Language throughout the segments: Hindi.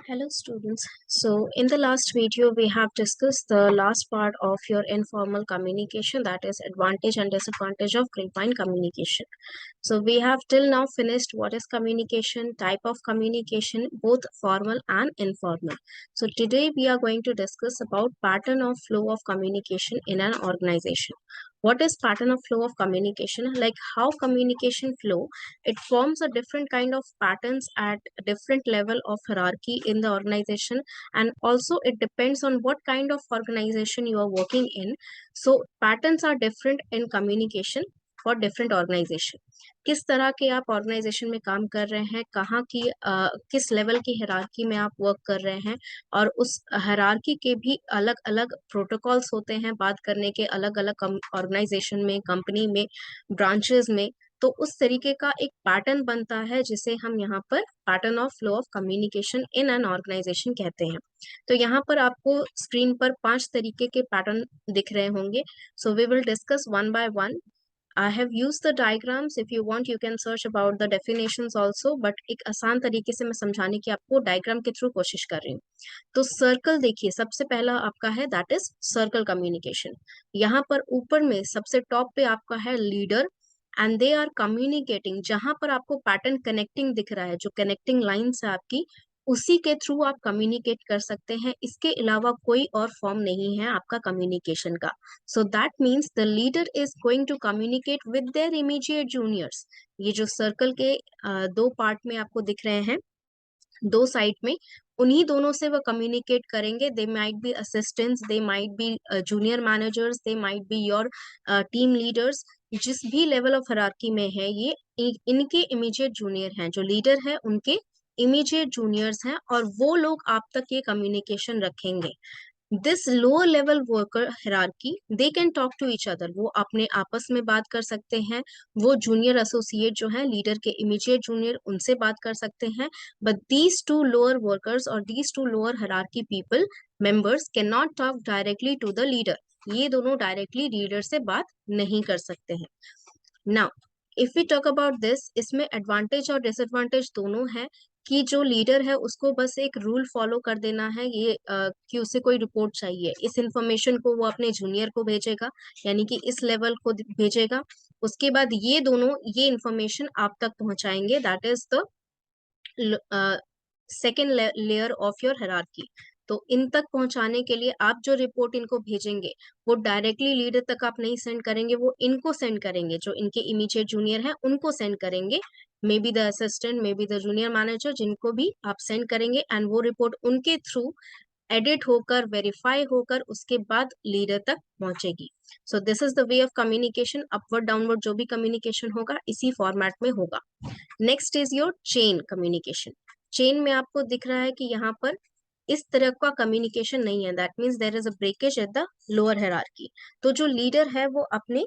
Hello students. So in the last video we have discussed the last part of your informal communication, that is advantage and disadvantage of grapevine communication. So we have till now finished what is communication, type of communication, both formal and informal. So today we are going to discuss about pattern of flow of communication in an organization. What is pattern of flow of communication? Like how communication flow, it forms a different kind of patterns at a different level of hierarchy in the organization, and also it depends on what kind of organization you are working in. So patterns are different in communication for different organisation. किस तरह के आप ऑर्गेनाइजेशन में काम कर रहे हैं, कहाँ की किस लेवल की हायरार्की में आप वर्क कर रहे हैं, और उस हायरार्की के भी अलग अलग प्रोटोकॉल्स होते हैं बात करने के, अलग अलग ऑर्गेनाइजेशन में, कंपनी में, ब्रांचेस में. तो उस तरीके का एक पैटर्न बनता है जिसे हम यहाँ पर pattern of flow of communication in an organisation कहते हैं. तो यहाँ पर आपको स्क्रीन पर 5 तरीके के पैटर्न दिख रहे होंगे. So we will discuss one by one. I have used the diagrams. If you want, you can search about the definitions also. But एक आसान तरीके से मैं समझाने की आपको डायग्राम के थ्रू कोशिश कर रही हूँ. तो सर्कल देखिए, सबसे पहला आपका है दैट इज सर्कल कम्युनिकेशन. यहाँ पर ऊपर में सबसे टॉप पे आपका है leader, and they are communicating. जहां पर आपको पैटर्न कनेक्टिंग दिख रहा है, जो कनेक्टिंग लाइन्स है आपकी, उसी के थ्रू आप कम्युनिकेट कर सकते हैं. इसके अलावा कोई और फॉर्म नहीं है आपका कम्युनिकेशन का. So that means the leader is going to communicate with their immediate juniors. ये जो सर्कल के दो पार्ट में आपको दिख रहे हैं, दो साइड में, उन्हीं दोनों से वो कम्युनिकेट करेंगे. They might be assistants, they might be junior managers, they might be your team leaders. जिस भी लेवल ऑफ हायरार्की में है ये, इनके इमीडिएट जूनियर हैं. जो लीडर है उनके इमीडिएट जूनियर्स हैं, और वो लोग आप तक ये कम्युनिकेशन रखेंगे. This lower level worker hierarchy, they can talk to each other. वो अपने आपस में बात कर सकते हैं. वो जूनियर एसोसिएट जो है, लीडर के इमीडिएट जूनियर, उनसे बात कर सकते हैं. But these two lower workers और these two lower hierarchy people members can not talk directly to the leader. ये दोनों डायरेक्टली लीडर से बात नहीं कर सकते हैं. Now if we talk about this, इसमें एडवांटेज और डिसएडवांटेज दोनों है. कि जो लीडर है उसको बस एक रूल फॉलो कर देना है, ये कि उसे कोई रिपोर्ट चाहिए, इस इंफॉर्मेशन को वो अपने जूनियर को भेजेगा, यानी कि इस लेवल को भेजेगा. उसके बाद ये दोनों ये इंफॉर्मेशन आप तक पहुंचाएंगे. That is the second layer of your hierarchy. तो इन तक पहुंचाने के लिए आप जो रिपोर्ट इनको भेजेंगे, वो डायरेक्टली लीडर तक आप नहीं सेंड करेंगे, वो इनको सेंड करेंगे, जो इनके इमीडिएट जूनियर हैं उनको सेंड करेंगे. May be the assistant, may be the junior manager, जिनको भी आप सेंड करेंगे, एंड वो रिपोर्ट उनके थ्रू एडिट होकर, वेरीफाई होकर, उसके बाद लीडर तक पहुंचेगी. So this is the way of communication. Upward downward जो भी कम्युनिकेशन होगा इसी फॉर्मेट में होगा. Next is your chain communication. Chain में आपको दिख रहा है कि यहाँ पर इस तरह का कम्युनिकेशन नहीं है. That means there is a breakage at the lower hierarchy. तो जो लीडर है वो अपने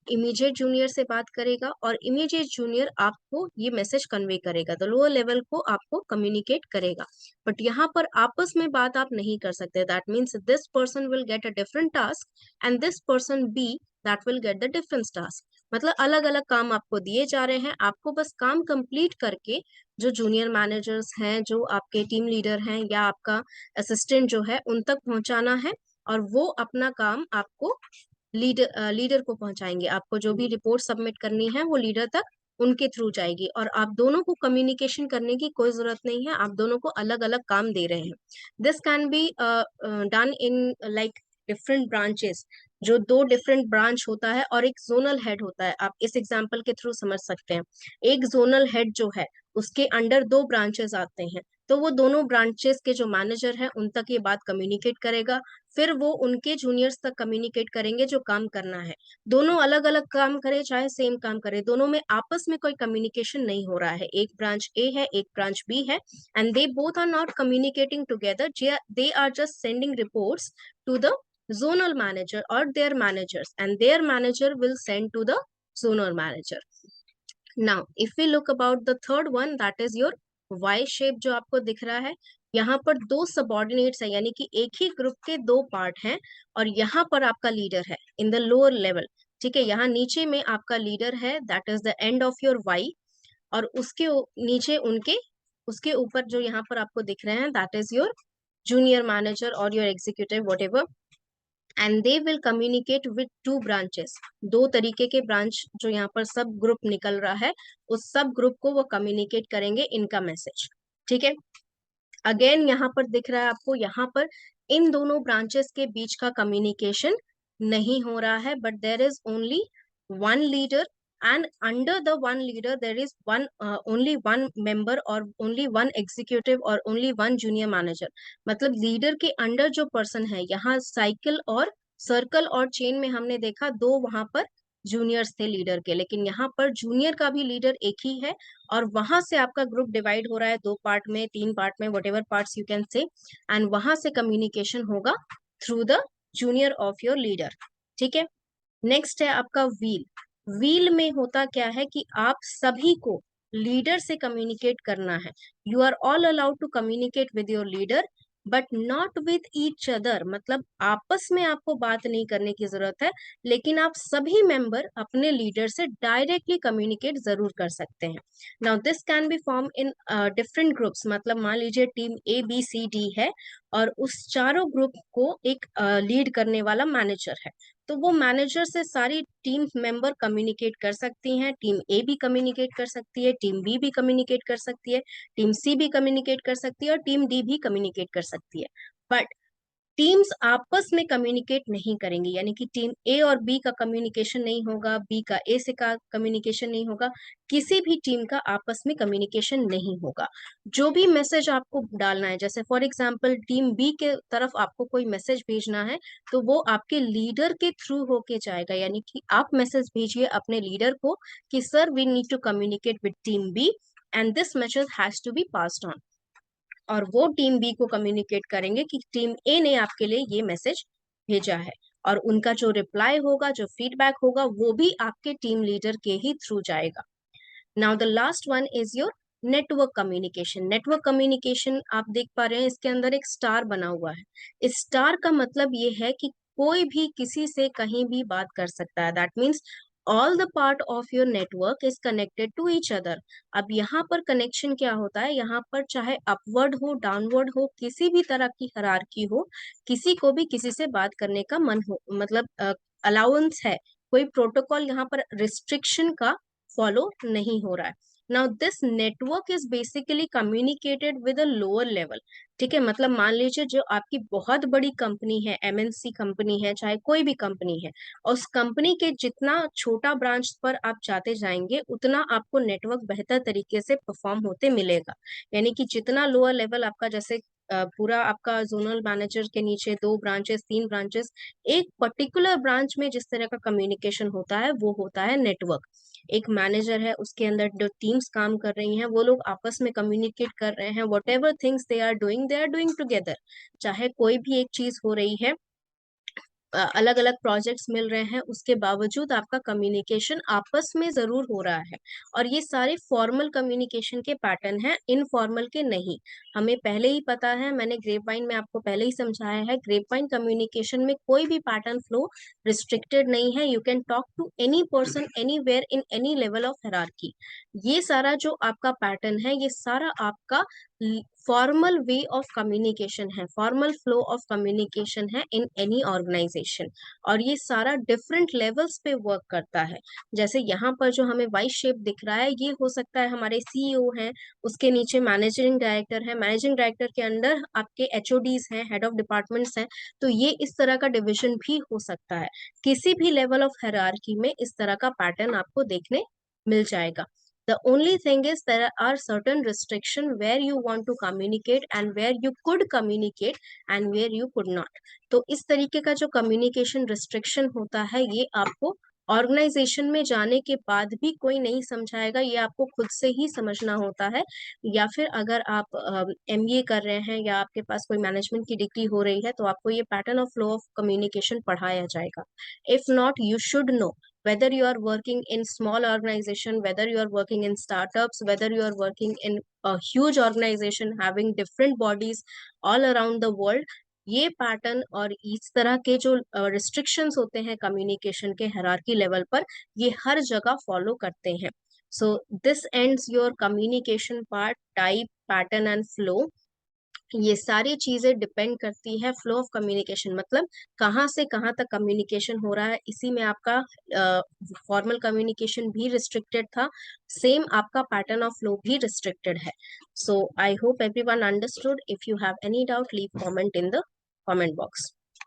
इमीडिएट जूनियर से बात करेगा, और इमीडिएट जूनियर आपको ये मैसेज कन्वे करेगा, द लोअर लेवल को आपको कम्युनिकेट करेगा. बट यहाँ पर आपस में बात आप नहीं कर सकते. That means this person will get a different task and this person B that will get the different task. मतलब अलग अलग काम आपको दिए जा रहे हैं, आपको बस काम कंप्लीट करके जो जूनियर मैनेजर्स हैं, जो आपके टीम लीडर हैं, या आपका असिस्टेंट जो है, उन तक पहुंचाना है. और वो अपना काम आपको लीडर को पहुंचाएंगे. आपको जो भी रिपोर्ट सबमिट करनी है वो लीडर तक उनके थ्रू जाएगी, और आप दोनों को कम्युनिकेशन करने की कोई जरूरत नहीं है. आप दोनों को अलग अलग काम दे रहे हैं. This can be done in like different branches. जो दो डिफरेंट ब्रांच होता है और एक जोनल हेड होता है, आप इस एग्जांपल के थ्रू समझ सकते हैं. एक जोनल हेड जो है, उसके अंडर दो ब्रांचेस आते हैं, तो वो दोनों ब्रांचेस के जो मैनेजर है उन तक ये बात कम्युनिकेट करेगा. फिर वो उनके जूनियर्स तक कम्युनिकेट करेंगे जो काम करना है. दोनों अलग अलग काम करे चाहे सेम काम करे, दोनों में आपस में कोई कम्युनिकेशन नहीं हो रहा है. एक ब्रांच ए है, एक ब्रांच बी है, and they both are not communicating together. They are just sending reports to the zonal manager or their managers, and their manager will send to the zonal manager. Now if we look about the third one, that is your Y shape जो आपको दिख रहा है. यहाँ पर दो सबॉर्डिनेट्स है, यानी कि एक ही ग्रुप के दो पार्ट हैं, और यहाँ पर आपका लीडर है इन द लोअर लेवल. ठीक है, यहाँ नीचे में आपका लीडर है, that is the end of your Y, और उसके नीचे उनके उसके ऊपर जो यहाँ पर आपको दिख रहे हैं that is your junior manager और your executive whatever, and they will communicate with two branches. दो तरीके के ब्रांच जो यहाँ पर सब ग्रुप निकल रहा है, उस सब ग्रुप को वो कम्युनिकेट करेंगे इनका मैसेज। ठीक है, अगेन यहाँ पर दिख रहा है आपको, यहाँ पर इन दोनों ब्रांचेस के बीच का कम्युनिकेशन नहीं हो रहा है, but there is only one leader, and under the one leader there is one only one member और ओनली वन एग्जीक्यूटिव और ओनली वन जूनियर मैनेजर। मतलब लीडर के अंडर जो पर्सन है, यहाँ साइकिल और सर्कल और चेन में हमने देखा दो वहां पर जूनियर्स थे लीडर के, लेकिन यहाँ पर जूनियर का भी लीडर एक ही है, और वहां से आपका ग्रुप डिवाइड हो रहा है दो पार्ट में, तीन पार्ट में, what ever parts you can say, and वहां से कम्युनिकेशन होगा through the junior of your leader. ठीक है, नेक्स्ट है आपका व्हील। व्हील में होता क्या है कि आप सभी को लीडर से कम्युनिकेट करना है। You are all allowed to communicate with your leader but not with each other, मतलब आपस में आपको बात नहीं करने की जरूरत है, लेकिन आप सभी मेंबर अपने लीडर से डायरेक्टली कम्युनिकेट जरूर कर सकते हैं। Now this can be form in different groups, मतलब मान लीजिए टीम ABCD है और उस चारों ग्रुप को एक लीड करने वाला मैनेजर है, तो वो मैनेजर से सारी टीम मेंबर कम्युनिकेट कर सकती हैं। टीम A भी कम्युनिकेट कर सकती है, टीम B भी कम्युनिकेट कर सकती है, टीम C भी कम्युनिकेट कर सकती है और टीम D भी कम्युनिकेट कर सकती है। बट टीम्स आपस में कम्युनिकेट नहीं करेंगी, यानी कि टीम A और B का कम्युनिकेशन नहीं होगा, B का A से का कम्युनिकेशन नहीं होगा, किसी भी टीम का आपस में कम्युनिकेशन नहीं होगा। जो भी मैसेज आपको डालना है, जैसे फॉर एग्जांपल टीम B के तरफ आपको कोई मैसेज भेजना है, तो वो आपके लीडर के थ्रू होके जाएगा, यानी कि आप मैसेज भेजिए अपने लीडर को कि sir we need to communicate with team B and this message has to be passed on, और वो टीम बी को कम्युनिकेट करेंगे कि टीम ए ने आपके लिए ये मैसेज भेजा है, और उनका जो रिप्लाई होगा, जो फीडबैक होगा, वो भी आपके टीम लीडर के ही थ्रू जाएगा। Now the last one is your network communication. Network communication आप देख पा रहे हैं, इसके अंदर एक स्टार बना हुआ है। इस स्टार का मतलब ये है कि कोई भी किसी से कहीं भी बात कर सकता है, that means all the part of your network is connected to each other. अब यहाँ पर कनेक्शन क्या होता है, यहाँ पर चाहे अपवर्ड हो, डाउनवर्ड हो, किसी भी तरह की हरारकी हो, किसी को भी किसी से बात करने का मन हो, मतलब अलाउंस है, कोई प्रोटोकॉल यहाँ पर रिस्ट्रिक्शन का फॉलो नहीं हो रहा है। Now this network is basically communicated with a lower level. ठीक है, मतलब मान लीजिए जो आपकी बहुत बड़ी कंपनी है, MNC कंपनी है, चाहे कोई भी कंपनी है, और उस कंपनी के जितना छोटा ब्रांच पर आप जाते जाएंगे उतना आपको नेटवर्क बेहतर तरीके से परफॉर्म होते मिलेगा। यानी कि जितना लोअर लेवल आपका, जैसे पूरा आपका जोनल मैनेजर के नीचे दो ब्रांचेस, तीन ब्रांचेस, एक पर्टिकुलर ब्रांच में जिस तरह का कम्युनिकेशन होता है वो होता है नेटवर्क। एक मैनेजर है, उसके अंदर जो टीम्स काम कर रही हैं, वो लोग आपस में कम्युनिकेट कर रहे हैं, whatever things they are doing together. चाहे कोई भी एक चीज हो रही है, अलग अलग प्रोजेक्ट्स मिल रहे हैं, उसके बावजूद आपका कम्युनिकेशन आपस में जरूर हो रहा है। और ये सारे फॉर्मल कम्युनिकेशन के पैटर्न हैं, इनफॉर्मल के नहीं। हमें पहले ही पता है, मैंने ग्रेपवाइन में आपको पहले ही समझाया है, ग्रेपवाइन कम्युनिकेशन में कोई भी पैटर्न फ्लो रिस्ट्रिक्टेड नहीं है। You can talk to any person anywhere in any level of hierarchy. ये सारा जो आपका पैटर्न है, ये सारा आपका फॉर्मल वे ऑफ कम्युनिकेशन है, फॉर्मल फ्लो ऑफ कम्युनिकेशन है इन एनी ऑर्गेनाइजेशन। और ये सारा डिफरेंट लेवल्स पे वर्क करता है। जैसे यहाँ पर जो हमें वाई शेप दिख रहा है, ये हो सकता है हमारे CEO हैं, उसके नीचे मैनेजिंग डायरेक्टर है, मैनेजिंग डायरेक्टर के अंदर आपके HODs हैं, हेड ऑफ डिपार्टमेंट्स हैं। तो ये इस तरह का डिविजन भी हो सकता है। किसी भी लेवल ऑफ हायरार्की में इस तरह का पैटर्न आपको देखने मिल जाएगा। The only thing is there are certain restriction where you want to communicate and where you could communicate and where you could not. तो इस तरीके का जो communication restriction होता है, ये आपको ऑर्गेनाइजेशन में जाने के बाद भी कोई नहीं समझाएगा, ये आपको खुद से ही समझना होता है। या फिर अगर आप MBA कर रहे हैं या आपके पास कोई मैनेजमेंट की डिग्री हो रही है, तो आपको ये pattern of flow of communication पढ़ाया जाएगा। If not, you should know whether you are working in small organization, whether you are working in startups, whether you are working in a huge organization having different bodies all around the world, ये पैटर्न और इस तरह के जो रिस्ट्रिक्शंस होते हैं कम्युनिकेशन के हायरार्की लेवल पर, ये हर जगह फॉलो करते हैं। So this ends your communication part, type, pattern and flow. ये सारी चीजें डिपेंड करती है फ्लो ऑफ कम्युनिकेशन, मतलब कहाँ से कहाँ तक कम्युनिकेशन हो रहा है। इसी में आपका फॉर्मल कम्युनिकेशन भी रिस्ट्रिक्टेड था, सेम आपका पैटर्न ऑफ फ्लो भी रिस्ट्रिक्टेड है। So I hope everyone understood. If you have any doubt leave comment in the comment box.